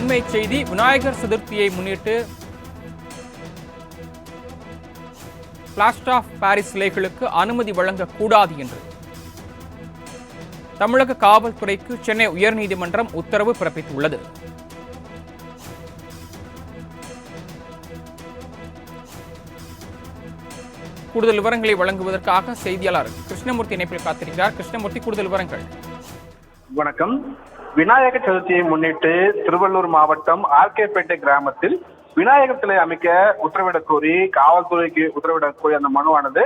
அண்மை செய்தி. விநாயகர் சதுர்த்தியை முன்னிட்டு பிளாஸ்டர் ஆஃப் பாரிஸ் சிலைகளுக்கு அனுமதி வழங்கக்கூடாது என்று தமிழக காவல்துறைக்கு சென்னை உயர்நீதிமன்றம் உத்தரவு பிறப்பித்துள்ளது. கூடுதல் விவரங்களை வழங்குவதற்காக செய்தியாளர் கிருஷ்ணமூர்த்தி இணைப்பில் காத்திருக்கிறார். கிருஷ்ணமூர்த்தி, கூடுதல் விவரங்கள். வணக்கம். விநாயகர் சதுர்த்தியை முன்னிட்டு திருவள்ளூர் மாவட்டம் ஆர்கேபேட்டை கிராமத்தில் விநாயகர் சிலை அமைக்க உத்தரவிடக் கோரி காவல்துறைக்கு உத்தரவிடக் கோரி அந்த மனுவானது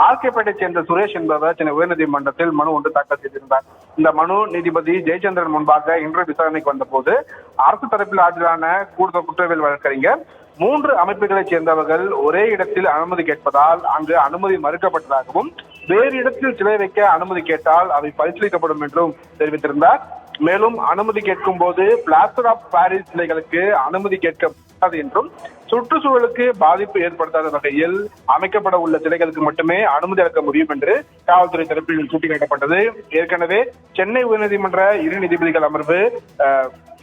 ஆர்கேபேட்டை சேர்ந்த சுரேஷ் என்பவர் சென்னை உயர்நீதிமன்றத்தில் மனு ஒன்று தாக்கல் செய்திருந்தார். இந்த மனு நீதிபதி ஜெயச்சந்திரன் முன்பாக இன்று விசாரணைக்கு வந்தபோது அரசு தரப்பில் ஆஜரான கூடுதல் குற்றவியல் வழக்கறிஞர் 3 அமைப்புகளைச் சேர்ந்தவர்கள் ஒரே இடத்தில் அனுமதி கேட்பதால் அங்கு அனுமதி மறுக்கப்பட்டதாகவும் வேறு இடத்தில் சிலை வைக்க அனுமதி கேட்டால் அவை பரிசீலிக்கப்படும் என்றும் தெரிவித்திருந்தார். மேலும் அனுமதி கேட்கும் போது பிளாஸ்டர் ஆஃப் பாரிஸ் சிலைகளுக்கு அனுமதி கேட்கப்படாது என்றும் சுற்றுச்சூழலுக்கு பாதிப்பு ஏற்படுத்தாத வகையில் அமைக்கப்பட உள்ள சிலைகளுக்கு மட்டுமே அனுமதி அளிக்க முடியும் என்று காவல்துறை தரப்பில் சுட்டிக்காட்டப்பட்டது. ஏற்கனவே சென்னை உயர்நீதிமன்ற 2 நீதிபதிகள் அமர்வு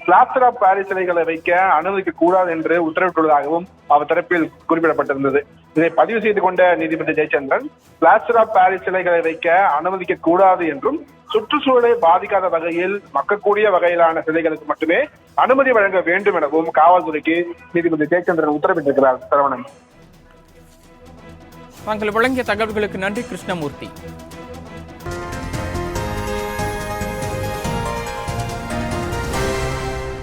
பிளாஸ்டர் ஆஃப் பாரிஸ் சிலைகளை வைக்க அனுமதிக்க கூடாது என்று உத்தரவிட்டுள்ளதாகவும் அவர் தரப்பில் குறிப்பிடப்பட்டிருந்தது. இதை பதிவு செய்து கொண்ட நீதிபதி ஜெயச்சந்திரன் பிளாஸ்டர் ஆஃப் பாரிஸ் சிலைகளை வைக்க அனுமதிக்க கூடாது என்றும் சுற்றுச்சூழலை பாதிக்காத வகையில் மக்கக்கூடிய வகையிலான சிலைகளுக்கு மட்டுமே அனுமதி வழங்க வேண்டும் எனவும் காவல்துறைக்கு நீதிபதி ஜெயச்சந்திரன் உத்தரவிட்டிருக்கிறார். சரவணன், தாங்கள் வழங்கிய தகவல்களுக்கு நன்றி கிருஷ்ணமூர்த்தி.